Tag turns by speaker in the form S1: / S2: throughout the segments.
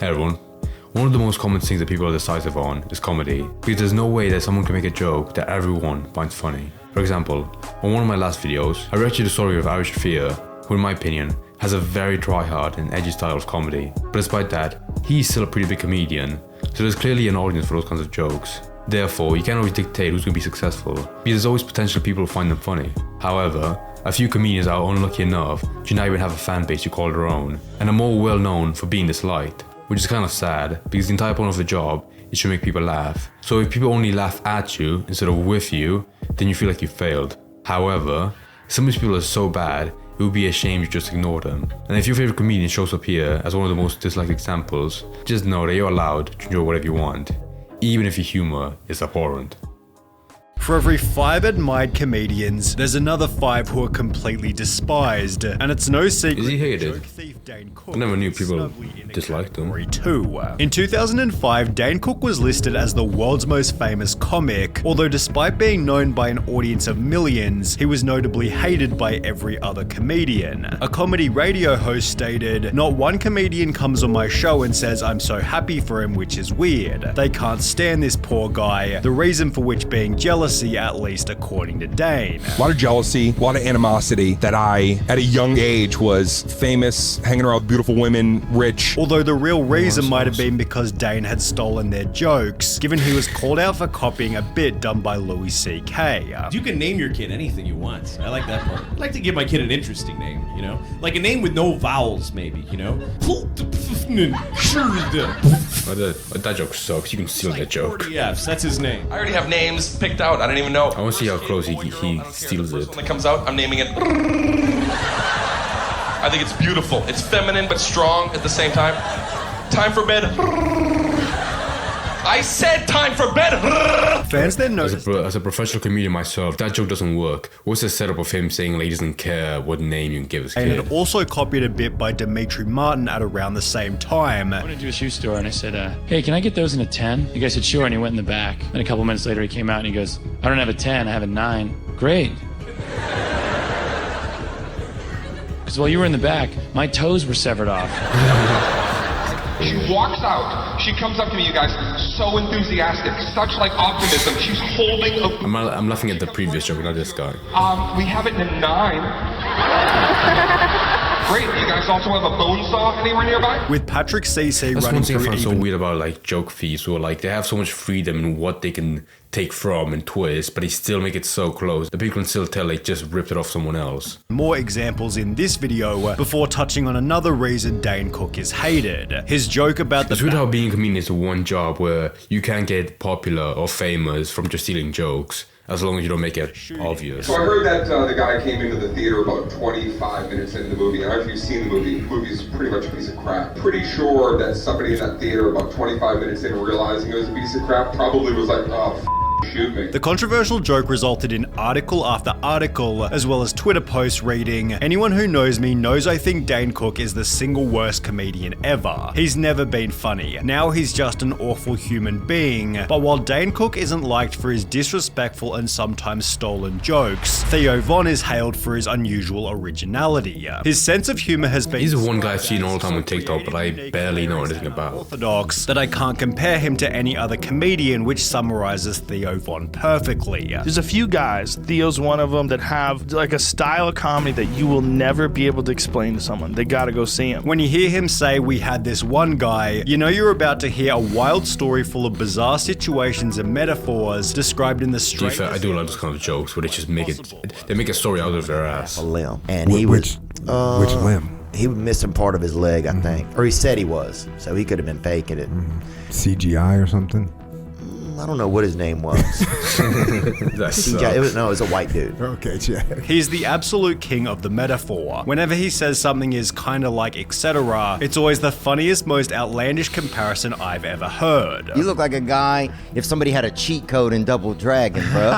S1: Hey everyone. One of the most common things that people are decisive on is comedy, because there's no way that someone can make a joke that everyone finds funny. For example, on one of my last videos, I read you the story of Ari Shaffir, who in my opinion, has a very try-hard and edgy style of comedy. But despite that, he's still a pretty big comedian, so there's clearly an audience for those kinds of jokes. Therefore, you can't always dictate who's going to be successful, because there's always potential people who find them funny. However, a few comedians are unlucky enough to not even have a fan base you call their own, and are more well known for being disliked, which is kind of sad, because the entire point of the job is to make people laugh. So if people only laugh at you instead of with you, then you feel like you failed. However, some of these people are so bad, it would be a shame you just ignore them. And if your favorite comedian shows up here as one of the most disliked examples, just know that you're allowed to enjoy whatever you want, even if your humor is abhorrent.
S2: For every 5 admired comedians, there's another 5 who are completely despised, and it's no secret.
S1: Is he hated?
S2: Joke thief Dane Cook
S1: I never knew
S2: is
S1: people
S2: snugly in a
S1: disliked him.
S2: category too. In 2005, Dane Cook was listed as the world's most famous comic, although despite being known by an audience of millions, he was notably hated by every other comedian. A comedy radio host stated, "Not one comedian comes on my show and says I'm so happy for him, which is weird. They can't stand this poor guy, the reason for which being jealousy, at least according to Dane."
S3: A lot of jealousy, a lot of animosity that I, at a young age, was famous, hanging around with beautiful women, rich.
S2: Although the real reason might have been because Dane had stolen their jokes, given he was called out for copying a bit done by Louis C.K.
S4: You can name your kid anything you want. I like that part. I'd like to give my kid an interesting name, you know? Like a name with no vowels, maybe, you know?
S1: That joke sucks. You can steal that joke.
S4: 40 Fs, that's his name.
S5: I already have names picked out. I don't even know.
S1: I want to see how close he steals
S5: First
S1: it.
S5: one that comes out, I'm naming it. I think it's beautiful. It's feminine but strong at the same time. Time for bed. I said time for bed.
S2: Fans then noticed
S1: As a professional comedian myself, that joke doesn't work. What's the setup of him saying like he doesn't care what name you can give his
S2: and
S1: kid?
S2: had also copied a bit by Dimitri Martin at around the same time.
S6: I went into a shoe store and I said, hey, can I get those in a 10? The guy said, sure, and he went in the back. And a couple minutes later he came out and he goes, I don't have a 10, I have a 9. Great. Because while you were in the back, my toes were severed off.
S5: She walks out. She comes up to me, you guys, so enthusiastic, such like optimism. She's holding a...
S1: I'm laughing at the previous joke, not this guy.
S5: We have it in a 9. Great. You guys also have a bone saw anywhere nearby?
S2: With Patrick CC
S1: That's
S2: running
S1: one thing I
S2: through
S1: find so
S2: even
S1: weird about like joke thieves, who are like they have so much freedom in what they can take from and twist, but they still make it so close that people can still tell they just ripped it off someone else.
S2: more examples in this video before touching on another reason Dane Cook is hated. His joke about the...
S1: It's weird how being a comedian is the one job where you can't get popular or famous from just stealing jokes, as long as you don't make it obvious.
S7: So I heard that the guy came into the theater about 25 minutes into the movie. I don't know if you've seen the movie. The movie's pretty much a piece of crap. Pretty sure that somebody in that theater about 25 minutes in realizing it was a piece of crap probably was like, oh, shoot me.
S2: The controversial joke resulted in article after article, as well as Twitter posts reading, "Anyone who knows me knows I think Dane Cook is the single worst comedian ever. He's never been funny. Now he's just an awful human being." But while Dane Cook isn't liked for his disrespectful and sometimes stolen jokes, Theo Von is hailed for his unusual originality. His sense of humor has been...
S1: He's the one guy I've seen all the time on TikTok, but I barely know anything about.
S2: ...orthodox that I can't compare him to any other comedian, which summarizes Theo Von perfectly.
S8: There's a few guys, Theo's one of them, that have like a style of comedy that you will never be able to explain to someone. They gotta go see him.
S2: When you hear him say, "We had this one guy," you know you're about to hear a wild story full of bizarre situations and metaphors described in the
S1: To be fair, I do love those kind of jokes where they just make it, they make a story out of their ass.
S9: A limb, and he was
S10: which limb?
S9: He was missing part of his leg, I think, or he said he was, so he could have been faking it.
S10: CGI or something?
S9: I don't know what his name was. CGI, it was a white dude.
S10: Okay, Jack.
S2: He's the absolute king of the metaphor. Whenever he says something is kinda like etc., it's always the funniest, most outlandish comparison I've ever heard.
S9: You look like a guy if somebody had a cheat code in Double Dragon, bro.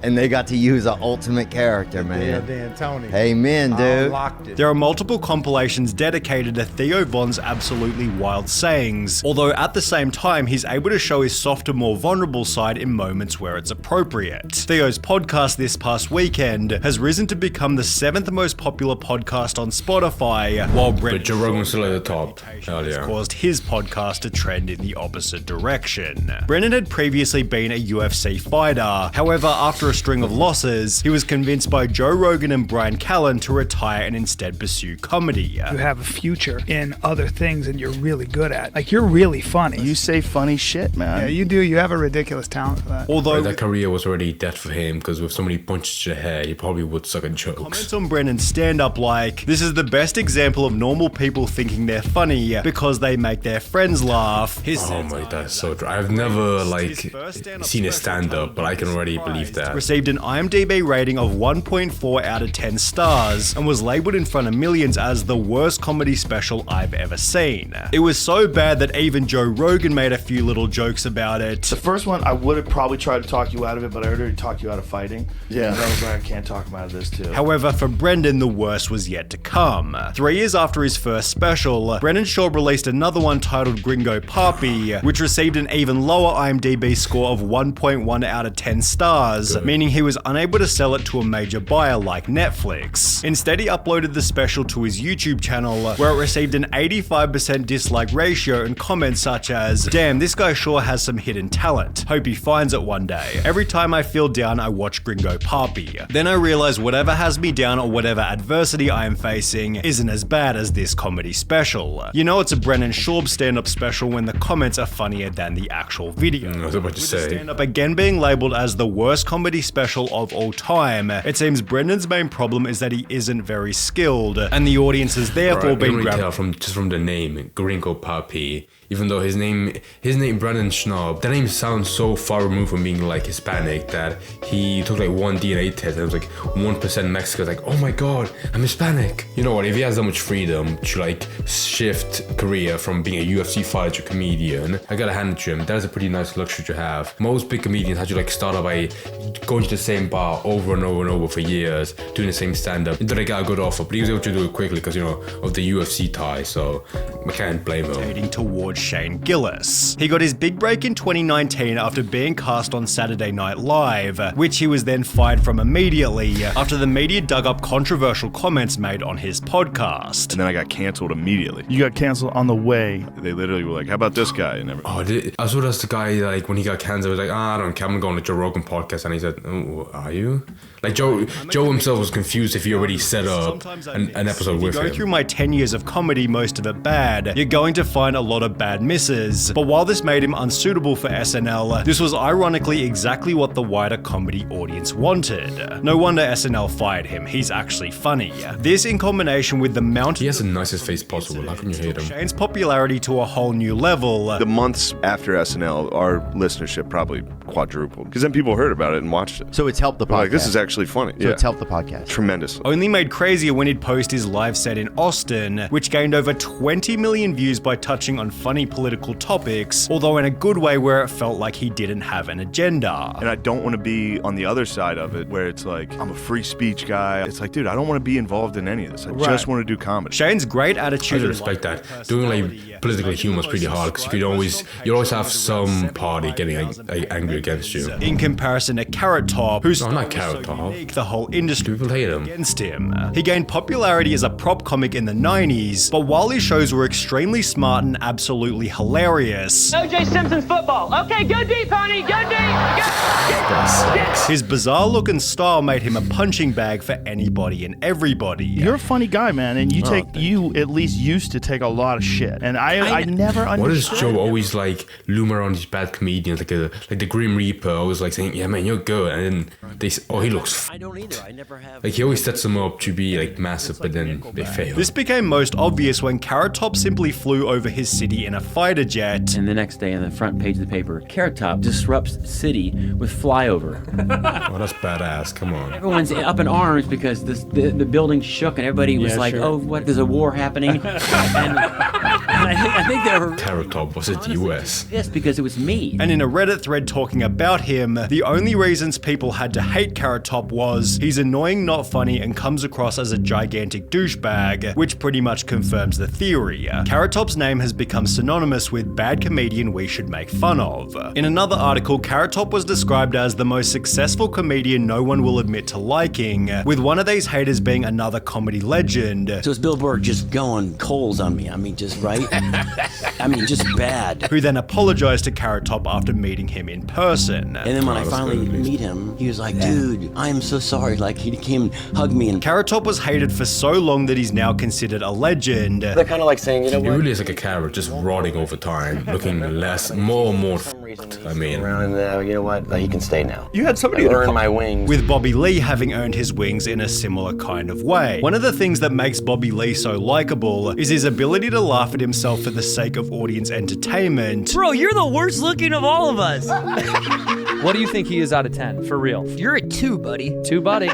S9: And they got to use an ultimate character, man.
S10: Dan Tony.
S9: Amen, dude.
S2: There are multiple compilations dedicated to Theo Von's absolutely wild sayings, although at the same time he's able to show his soft softer, more vulnerable side in moments where it's appropriate. Theo's podcast this past weekend has risen to become the 7th most popular podcast on Spotify, while Brendan
S1: Joe Rogan's still at the top. Hell yeah.
S2: caused his podcast to trend in the opposite direction. Brendan had previously been a UFC fighter. However, after a string of losses, he was convinced by Joe Rogan and Brian Callen to retire and instead pursue comedy.
S11: You have a future in other things and you're really good at. Like, you're really funny.
S8: You say funny shit, man.
S11: Yeah, you do. You have a ridiculous talent for that.
S2: Although
S1: that career was already dead for him, because with so many punches to the head, he probably would suck at jokes.
S2: comments on Brendan's stand-up like, this is the best example of normal people thinking they're funny because they make their friends laugh.
S1: Oh my, that's so true. I've never seen his stand-up, but I can already believe that.
S2: Received an IMDb rating of 1.4 out of 10 stars and was labeled in front of millions as the worst comedy special I've ever seen. It was so bad that even Joe Rogan made a few little jokes about it.
S8: The first one, I would have probably tried to talk you out of it, but I already talked you out of fighting. Yeah. And I was like, I can't talk him out of this too.
S2: However, for Brendan, the worst was yet to come. 3 years after his first special, Brendan Schaub released another one titled Gringo Papi, which received an even lower IMDb score of 1.1 out of 10 stars, meaning he was unable to sell it to a major buyer like Netflix. Instead, he uploaded the special to his YouTube channel, where it received an 85% dislike ratio and comments such as, damn, this guy sure has some hidden talent. Hope he finds it one day. Every time I feel down, I watch Gringo Papi. Then I realize whatever has me down or whatever adversity I am facing isn't as bad as this comedy special. You know it's a Brendan Schaub stand-up special when the comments are funnier than the actual video.
S1: I was about to say.
S2: Stand-up again being labeled as the worst comedy special of all time, it seems Brendan's main problem is that he isn't very skilled, and the audience has therefore been
S1: grabbed. Just from the name, Gringo Papi. Even though his name Brendan Schaub, that name sounds so far removed from being like Hispanic that he took like one DNA test and it was like 1% Mexican. Like, oh my god, I'm Hispanic. You know what? If he has that much freedom to like shift career from being a UFC fighter to comedian, I gotta hand it to him. That is a pretty nice luxury to have. Most big comedians had to like start out by going to the same bar over and over and over for years, doing the same stand-up until they got a good offer. But he was able to do it quickly because, you know, of the UFC tie. So I can't blame him.
S2: Heading towards Shane Gillis. He got his big break in 2019 after being cast on Saturday Night Live, which he was then fired from immediately after the media dug up controversial comments made on his podcast.
S12: And then I got canceled immediately.
S8: You got canceled on the way.
S12: They literally were like, how about this guy? And
S1: I saw that's the guy, like, when he got canceled, was like, I don't care, I'm going to Joe Rogan podcast. And he said, oh, are you? Like, Joe himself was confused if he already set up an episode with him.
S2: If you go through my 10 years of comedy, most of it bad, you're going to find a lot of bad misses. But while this made him unsuitable for SNL, this was ironically exactly what the wider comedy audience wanted. No wonder SNL fired him, he's actually funny. This in combination with the mountain...
S1: He has the nicest face possible, how can you hate him?
S2: Shane's popularity to a whole new level.
S12: The months after SNL, our listenership probably quadrupled. Because then people heard about it and watched it.
S9: So it's helped the podcast.
S12: Like, this is actually funny.
S9: So it's helped the podcast.
S12: Tremendously.
S2: Only made crazier when he'd post his live set in Austin, which gained over 20 million views by touching on funny political topics, although in a good way where it felt like he didn't have an agenda.
S12: And I don't want to be on the other side of it, where it's like, I'm a free speech guy. It's like, dude, I don't want to be involved in any of this. I just want to do comedy.
S2: Shane's great attitude.
S1: I respect that. Doing like political humor is pretty hard because you always have some party getting angry against you.
S2: In comparison to Carrot Top, who's
S1: not Carrot Top.
S2: The whole industry
S1: people hate him.
S2: Against him. He gained popularity as a prop comic in the 90s, but while his shows were extremely smart and absolutely hilarious,
S13: O.J. Simpson's football. Okay, go deep, honey. Go deep.
S2: His bizarre look and style made him a punching bag for anybody and everybody.
S8: You're a funny guy, man, and you at least used to take a lot of shit, and I never understood.
S1: What does Joe always like loom around these bad comedians like the Grim Reaper, always like saying, yeah man, you're good, and then they say, oh, he looks
S14: I don't either. I never have.
S1: Like he always sets them up to be like massive, but then they fail.
S2: This became most obvious when Carrot Top simply flew over his city in a fighter jet.
S14: And the next day on the front page of the paper, Carrot Top disrupts city with flyover.
S1: Oh, that's badass. Come on.
S14: Everyone's up in arms because the building shook and everybody was like, oh, what, there's a war happening? and I think they were...
S1: Carrot Top, was it the US?
S14: Yes, because it was me.
S2: And in a Reddit thread talking about him, the only reasons people had to hate Carrot Top was he's annoying, not funny, and comes across as a gigantic douchebag, which pretty much confirms the theory. Carrot Top's name has become synonymous with bad comedian we should make fun fun of. In another article, Carrot Top was described as the most successful comedian no one will admit to liking, with one of these haters being another comedy legend.
S15: So is Bill Burr just going coals on me? I mean, just right? I mean, just bad.
S2: Who then apologized to Carrot Top after meeting him in person.
S15: And then when I finally meet him, he was like, dude, I'm so sorry. Like, he came and hugged me. And
S2: Carrot Top was hated for so long that he's now considered a legend.
S15: They're kind of like saying, you know what?
S1: It really is like a carrot just rotting over time, looking more and more I mean.
S15: Around and, you know what? He can stay now.
S2: You had somebody
S15: earn my wings.
S2: With Bobby Lee having earned his wings in a similar kind of way. One of the things that makes Bobby Lee so likable is his ability to laugh at himself for the sake of audience entertainment.
S16: Bro, you're the worst looking of all of us.
S17: What do you think he is out of 10, for real?
S16: You're a 2, buddy.
S17: 2, buddy.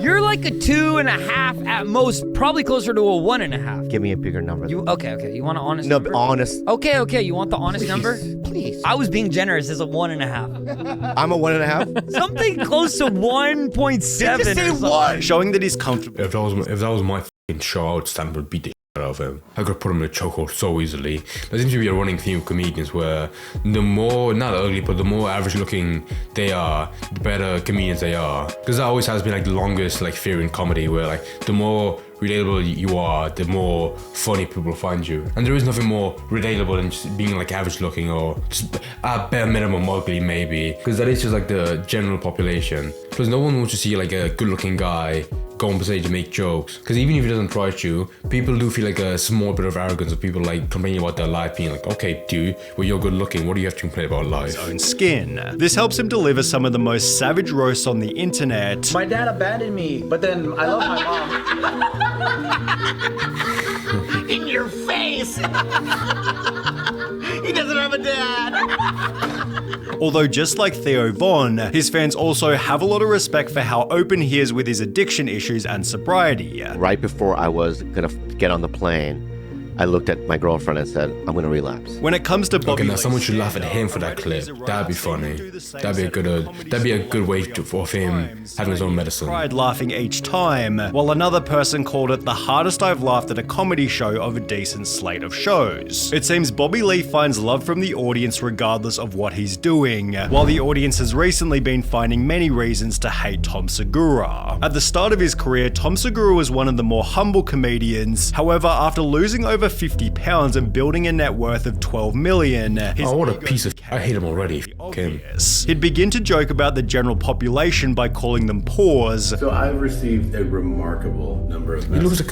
S16: You're like a 2.5 at most, probably closer to a 1.5.
S9: Give me a bigger number.
S16: Okay. You want an honest
S9: No,
S16: number?
S9: honest.
S16: Okay. You want the honest number?
S9: Please.
S16: I was being generous as a 1.5.
S9: I'm a 1.5?
S16: Something close to 1.7
S2: Did you say what? Showing that he's comfortable.
S1: If that was my f***ing show, I would stand and beat the shit out of him. I could put him in a chokehold so easily. There seems to be a running theme of comedians where the more, not ugly, but the more average looking they are, the better comedians they are. Because that always has been like the longest like theory in comedy, where like the more relatable you are, the more funny people find you. And there is nothing more relatable than just being like average looking or just at bare minimum ugly maybe. Because that is just like the general population. Plus no one wants to see like a good looking guy go on stage to make jokes. Because even if he doesn't try to, people do feel like a small bit of arrogance of people like complaining about their life, being like, okay dude, well you're good looking, what do you have to complain about life?
S2: His own skin. This helps him deliver some of the most savage roasts on the internet.
S18: My dad abandoned me, but then I love my mom. In your face! He doesn't have a dad!
S2: Although just like Theo Von, his fans also have a lot of respect for how open he is with his addiction issues and sobriety.
S19: Right before I was gonna get on the plane, I looked at my girlfriend and said, I'm gonna relapse.
S2: When it comes to Bobby
S1: Okay, now someone should laugh at him for that clip. That'd be funny. That'd be a good way for him having his own medicine.
S2: Cried laughing each time, while another person called it the hardest I've laughed at a comedy show of a decent slate of shows. It seems Bobby Lee finds love from the audience regardless of what he's doing, while the audience has recently been finding many reasons to hate Tom Segura. At the start of his career, Tom Segura was one of the more humble comedians. However, after losing over 50 pounds and building a net worth of 12 million.
S1: Oh, what a piece of... I hate him already. Him.
S2: He'd begin to joke about the general population by calling them poors.
S20: So I've received a remarkable number of
S1: He looks like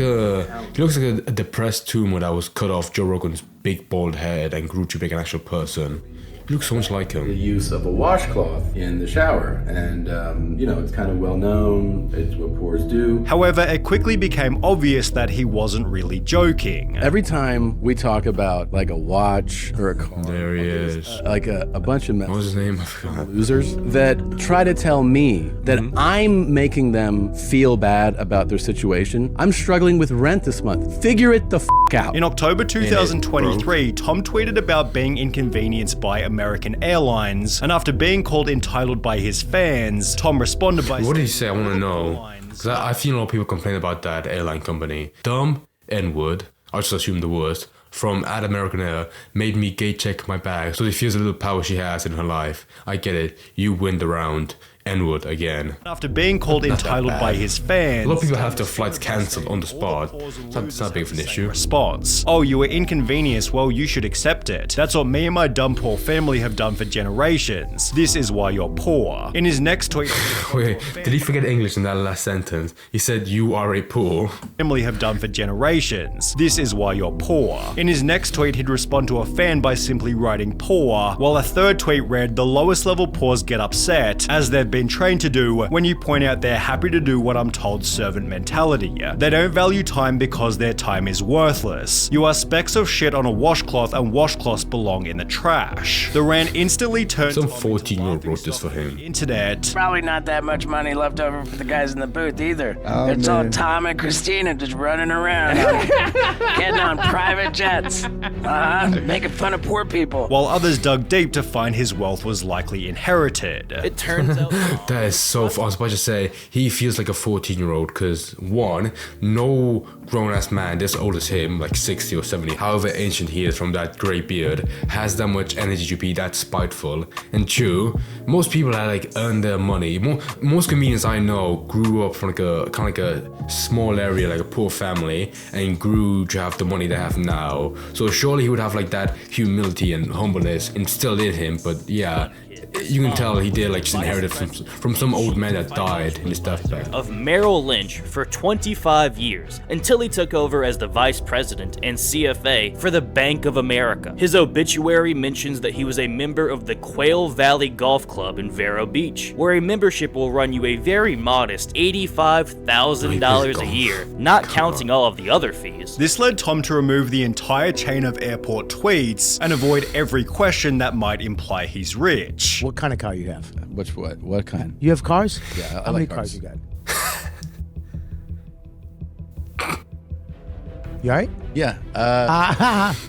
S1: a depressed tumor that was cut off Joe Rogan's big bald head and grew to be an actual person. He looks so much like him.
S20: The use of a washcloth in the shower, and it's kind of well known. It's what poors do.
S2: However, it quickly became obvious that he wasn't really joking.
S20: Every time we talk about like a watch or a car,
S1: there he is.
S20: Like a bunch of
S1: what was his name?
S20: Losers that try to tell me that I'm making them feel bad about their situation. I'm struggling with rent this month. Figure it the f*** out.
S2: In October 2023, Tom tweeted about being inconvenienced by American Airlines, and after being called entitled by his fans, Tom responded by
S1: what did he say? I want to know. Because I've seen a lot of people complain about that airline company. Dumb N-word, I just assume the worst, from at American Air made me gate check my bag so she feels a little power she has in her life. I get it. You win the round. N-word again.
S2: After being called entitled by his fans,
S1: a lot of people have their flights cancelled on the spot. It's not big of an issue.
S2: Response: oh, you were inconvenienced, well you should accept it. That's what me and my dumb poor family have done for generations. This is why you're poor. In his next tweet...
S1: Wait, did he forget English in that last sentence? He said you are a poor.
S2: Family have done for generations. This is why you're poor. In his next tweet, he'd respond to a fan by simply writing poor, while a third tweet read, the lowest level poors get upset, as they've been trained to do when you point out they're happy to do what I'm told servant mentality. They don't value time because their time is worthless. You are specks of shit on a washcloth and washcloths belong in the trash. The rant instantly turned
S1: some 14-year-old wrote this for him.
S2: Internet.
S18: Probably not that much money left over for the guys in the booth either.
S9: Oh,
S18: it's all
S9: man.
S18: Tom and Christina just running around, getting on private jets, making fun of poor people.
S2: While others dug deep to find his wealth was likely inherited.
S18: It turns out
S1: That is so. I was about to say he feels like a 14-year-old because one, no grown-ass man this old as him, like 60 or 70, however ancient he is from that grey beard, has that much energy to be that spiteful. And two, most people that like earn their money. Most comedians I know grew up from like a kind of like a small area, like a poor family, and grew to have the money they have now. So surely he would have like that humility and humbleness instilled in him. But yeah, you can tell he did like just inherit it from some old man that died in his deathbed.
S21: Of Merrill Lynch for 25 years until he took over as the vice president and CFA for the Bank of America. His obituary mentions that he was a member of the Quail Valley Golf Club in Vero Beach, where a membership will run you a very modest $85,000 a year, not counting all of the other fees.
S2: This led Tom to remove the entire chain of airport tweets and avoid every question that might imply he's rich.
S22: What kind of car you have?
S20: What kind?
S22: You have cars?
S20: Yeah, I
S22: How many
S20: like
S22: cars you got? You alright?
S20: Yeah.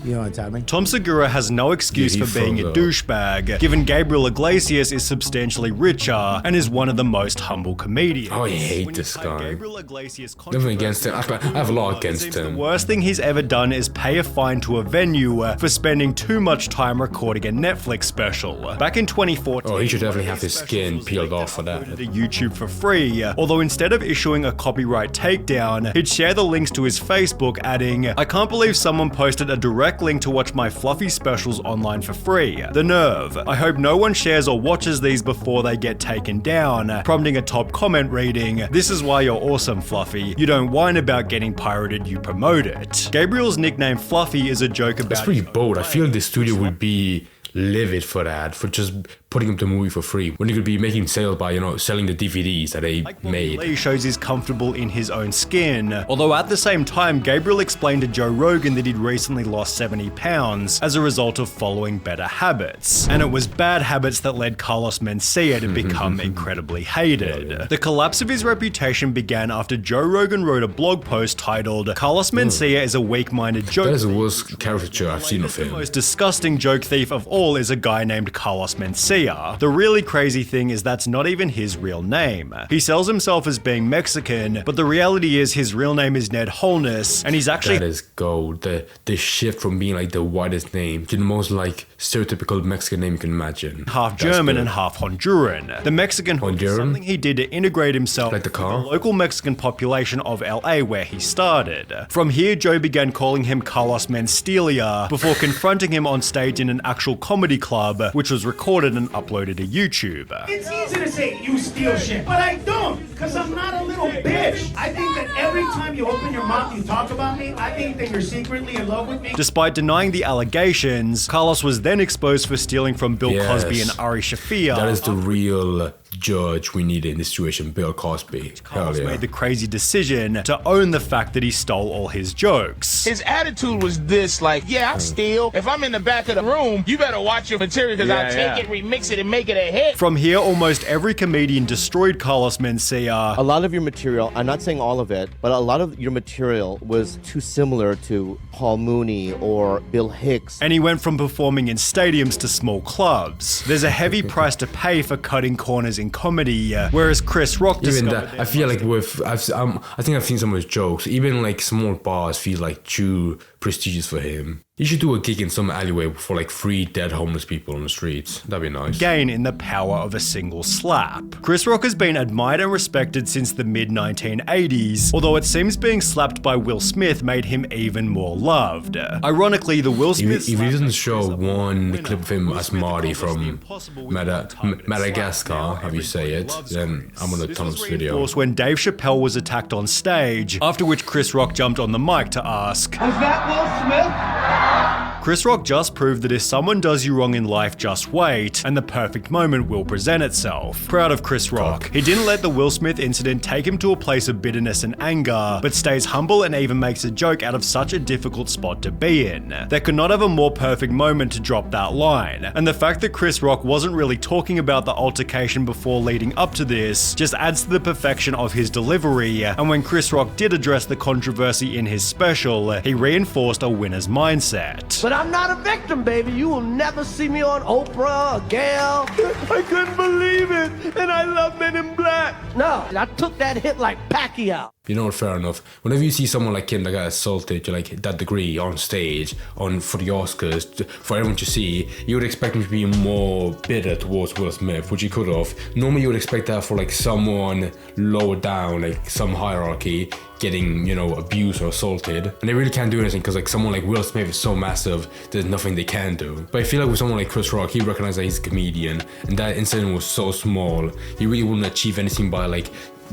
S22: You know what, Tommy?
S2: Tom Segura has no excuse for being a douchebag, given Gabriel Iglesias is substantially richer and is one of the most humble comedians.
S1: Oh, I hate this guy. Nothing against him. I have a lot against him.
S2: The worst thing he's ever done is pay a fine to a venue for spending too much time recording a Netflix special. Back in 2014,
S1: oh, he should definitely have his skin peeled off for that.
S2: To YouTube for free, although instead of issuing a copyright takedown, he'd share the links to his Facebook, adding, "I can't believe someone posted a direct link to watch my fluffy specials online for free. The nerve. I hope no one shares or watches these before they get taken down," prompting a top comment reading, "This is why you're awesome, Fluffy. You don't whine about getting pirated, you promote it." Gabriel's nickname Fluffy is a joke about—
S1: That's pretty bold. I feel the studio would be livid for that, for just putting up the movie for free, when he could be making sales by, selling the DVDs that they made.
S2: Lee shows he's comfortable in his own skin, although at the same time, Gabriel explained to Joe Rogan that he'd recently lost 70 pounds as a result of following better habits. And it was bad habits that led Carlos Mencia to become incredibly hated. The collapse of his reputation began after Joe Rogan wrote a blog post titled, "Carlos Mencia is a weak-minded joke."
S1: That is the worst caricature I've seen of him.
S2: The most disgusting joke thief of all is a guy named Carlos Mencia. The really crazy thing is that's not even his real name. He sells himself as being Mexican, but the reality is his real name is Ned Holness, and he's actually—
S1: That is gold. The shift from being like the whitest name to the most like stereotypical Mexican name you can imagine.
S2: Half German and half Honduran. The Mexican Hood is something he did to integrate himself
S1: like the car?
S2: with the local Mexican population of LA where he started. From here, Joe began calling him Carlos Menstelia before confronting him on stage in an actual comedy club, which was recorded and uploaded to YouTube.
S23: It's easy to say you steal shit, but I don't, because I'm not a little bitch. I think that every time you open your mouth, you talk about me, I think that you're secretly in love with me.
S2: Despite denying the allegations, Carlos was then exposed for stealing from Bill Cosby and Ari Shaffir.
S1: That is the real judge we need in this situation, Bill Cosby.
S2: Carlos made the crazy decision to own the fact that he stole all his jokes.
S24: His attitude was this, like, yeah, I steal. If I'm in the back of the room, you better watch your material because I'll take it, remix it, and make it a hit.
S2: From here, almost every comedian destroyed Carlos Mencia.
S19: A lot of your material, I'm not saying all of it, but a lot of your material was too similar to Paul Mooney or Bill Hicks.
S2: And he went from performing in stadiums to small clubs. There's a heavy price to pay for cutting corners in comedy, whereas Chris Rock
S1: even that, I feel like I think I've seen some of his jokes. Even like small bars feel like too prestigious for him. He should do a gig in some alleyway for like 3 dead homeless people on the streets. That'd be nice.
S2: Gain in the power of a single slap. Chris Rock has been admired and respected since the mid-1980s, although it seems being slapped by Will Smith made him even more loved. Ironically, the Will Smith—
S1: If he doesn't show one clip of him as Marty from Madagascar, how you say it, then I'm gonna turn this video.
S2: When Dave Chappelle was attacked on stage, after which Chris Rock jumped on the mic to ask,
S23: "Was that Will Smith?"
S2: Chris Rock just proved that if someone does you wrong in life, just wait, and the perfect moment will present itself. Proud of Chris Rock. He didn't let the Will Smith incident take him to a place of bitterness and anger, but stays humble and even makes a joke out of such a difficult spot to be in. There could not have a more perfect moment to drop that line, and the fact that Chris Rock wasn't really talking about the altercation before leading up to this just adds to the perfection of his delivery, and when Chris Rock did address the controversy in his special, he reinforced a winner's mindset.
S23: But
S3: I'm not a victim, baby. You will never see me on Oprah or Gail. I couldn't believe it, and I love Men in Black. No, I took that hit like Pacquiao.
S1: You know what, fair enough. Whenever you see someone like him that got assaulted to like that degree on stage, for the Oscars, for everyone to see, you would expect him to be more bitter towards Will Smith, which he could have. Normally you would expect that for like someone lower down, like some hierarchy, getting, abused or assaulted. And they really can't do anything because like someone like Will Smith is so massive, there's nothing they can do. But I feel like with someone like Chris Rock, he recognized that he's a comedian, and that incident was so small, he really wouldn't achieve anything by like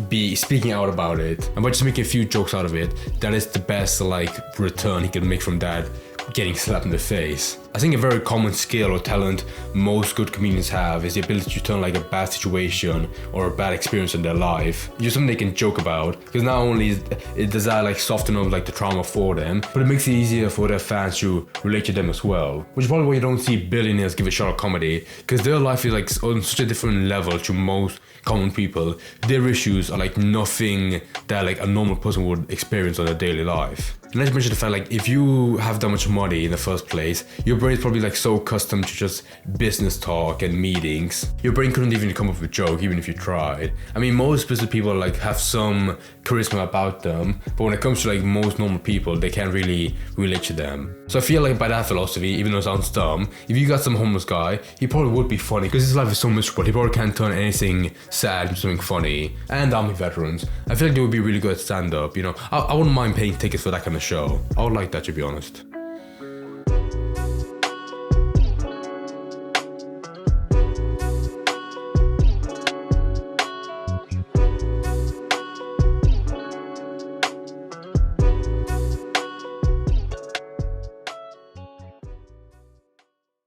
S1: be speaking out about it, and by just making a few jokes out of it, that is the best like return he can make from that getting slapped in the face. I think a very common skill or talent most good comedians have is the ability to turn like a bad situation or a bad experience in their life into something they can joke about, because not only does that like soften up like the trauma for them, but it makes it easier for their fans to relate to them as well, which is probably why you don't see billionaires give a shot at comedy, because their life is like on such a different level to most common people. Their issues are like nothing that like a normal person would experience on their daily life. And let's mention the fact, like, if you have that much money in the first place, your brain is probably like so accustomed to just business talk and meetings. Your brain couldn't even come up with a joke, even if you tried. I mean, most business people like have some charisma about them, but when it comes to like most normal people, they can't really relate to them. So I feel like by that philosophy, even though it sounds dumb, if you got some homeless guy, he probably would be funny, because his life is so miserable, he probably can't turn anything sad into something funny. And army veterans, I feel like they would be really good at stand-up, I wouldn't mind paying tickets for that kind of show. I would like that, to be honest.